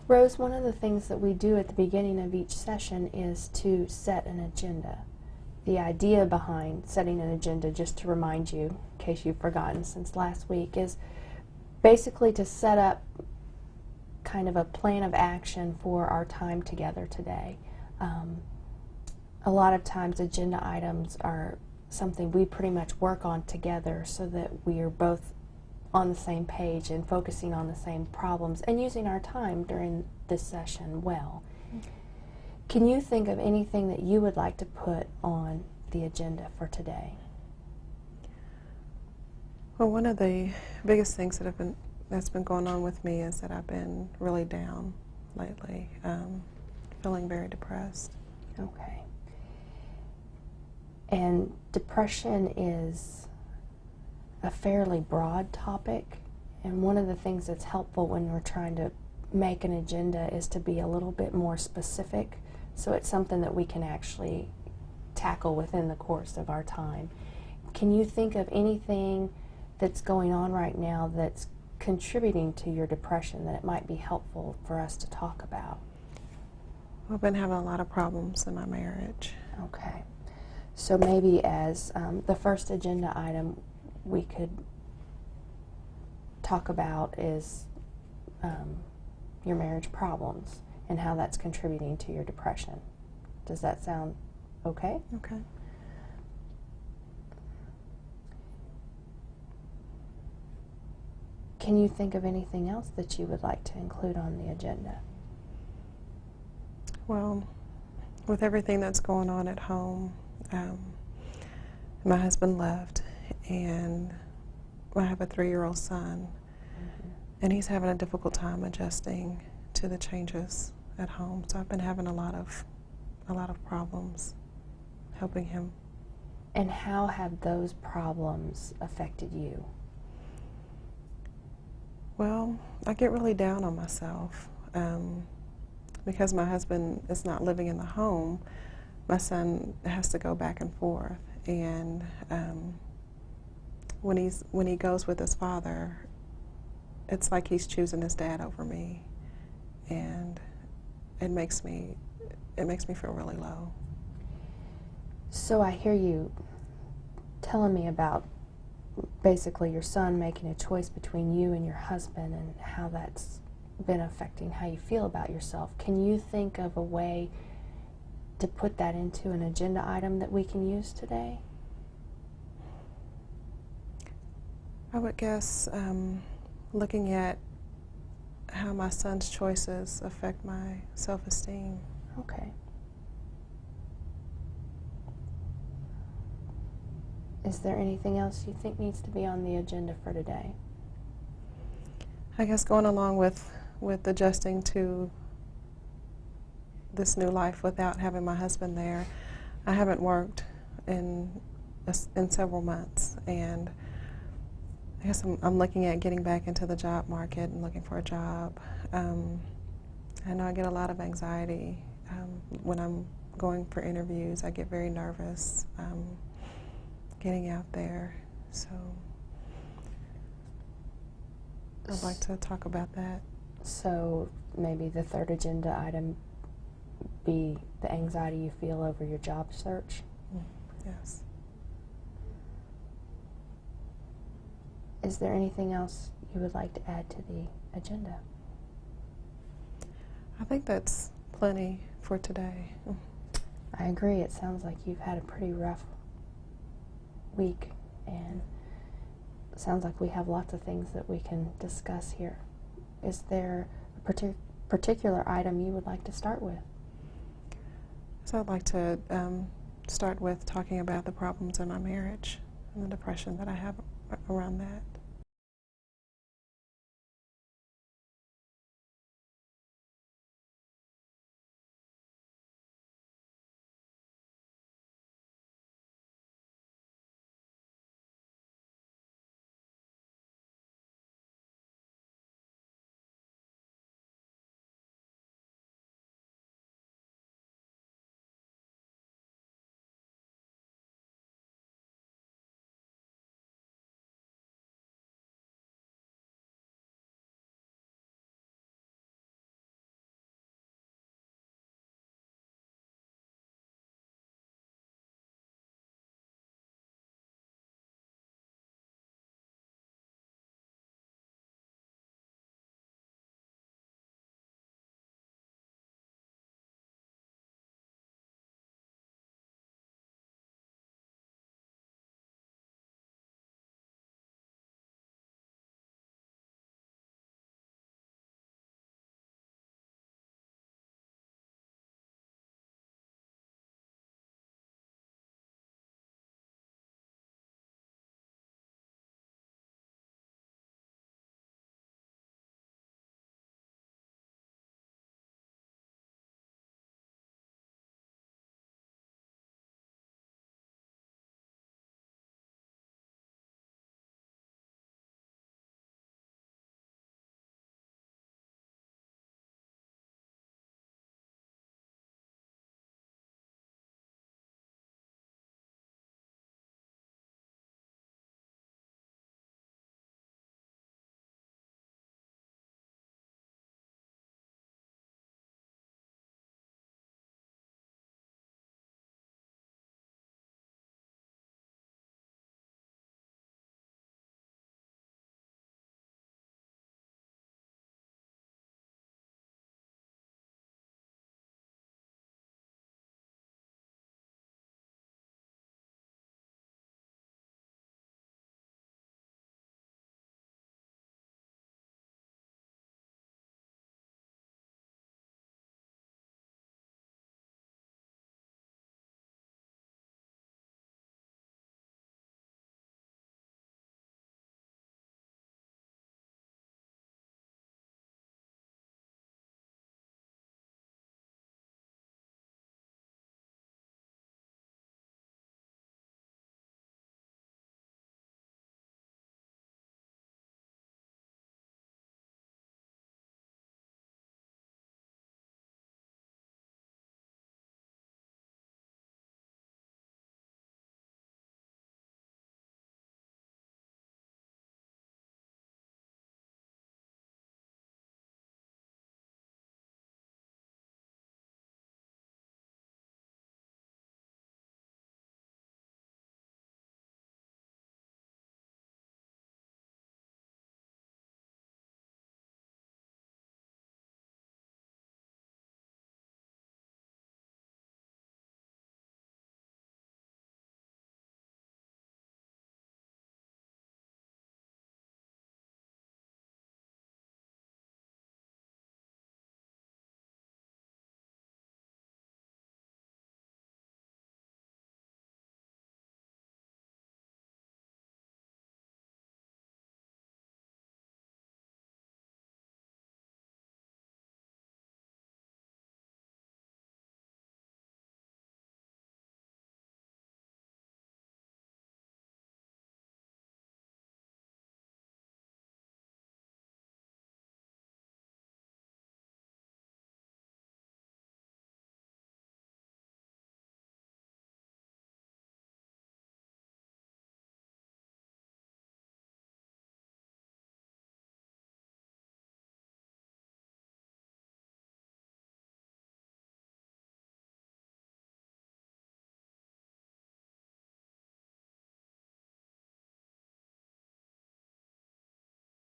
Rose, one of the things that we do at the beginning of each session is to set an agenda. The idea behind setting an agenda, just to remind you, in case you've forgotten since last week, is basically to set up kind of a plan of action for our time together today. A lot of times agenda items are something we pretty much work on together so that we are both on the same page and focusing on the same problems and using our time during this session well. Can you think of anything that you would like to put on the agenda for today? Well, one of the biggest things that's been going on with me is that I've been really down lately, feeling very depressed. Okay. And depression is a fairly broad topic, and one of the things that's helpful when we're trying to make an agenda is to be a little bit more specific, so it's something that we can actually tackle within the course of our time. Can you think of anything that's going on right now that's contributing to your depression that it might be helpful for us to talk about? I've been having a lot of problems in my marriage. Okay. So maybe as the first agenda item we could talk about is your marriage problems and how that's contributing to your depression. Does that sound okay? Okay. Can you think of anything else that you would like to include on the agenda? Well, with everything that's going on at home, my husband left, and I have a 3-year-old son, and he's having a difficult time adjusting to the changes at home. So I've been having a lot of problems helping him. And how have those problems affected you? Well, I get really down on myself because my husband is not living in the home. My son has to go back and forth, and when he goes with his father, it's like he's choosing his dad over me, and it makes me feel really low. So I hear you telling me about basically your son making a choice between you and your husband and how that's been affecting how you feel about yourself. Can you think of a way to put that into an agenda item that we can use today? I would guess looking at how my son's choices affect my self-esteem. Okay. Is there anything else you think needs to be on the agenda for today? I guess going along with adjusting to this new life without having my husband there. I haven't worked in several months, and I guess I'm looking at getting back into the job market and looking for a job. I know I get a lot of anxiety when I'm going for interviews. I get very nervous getting out there, so I'd like to talk about that. So maybe the third agenda item be the anxiety you feel over your job search? Yes. Is there anything else you would like to add to the agenda? I think that's plenty for today. I agree. It sounds like you've had a pretty rough week, and it sounds like we have lots of things that we can discuss here. Is there a particular item you would like to start with? So I'd like to start with talking about the problems in my marriage and the depression that I have around that.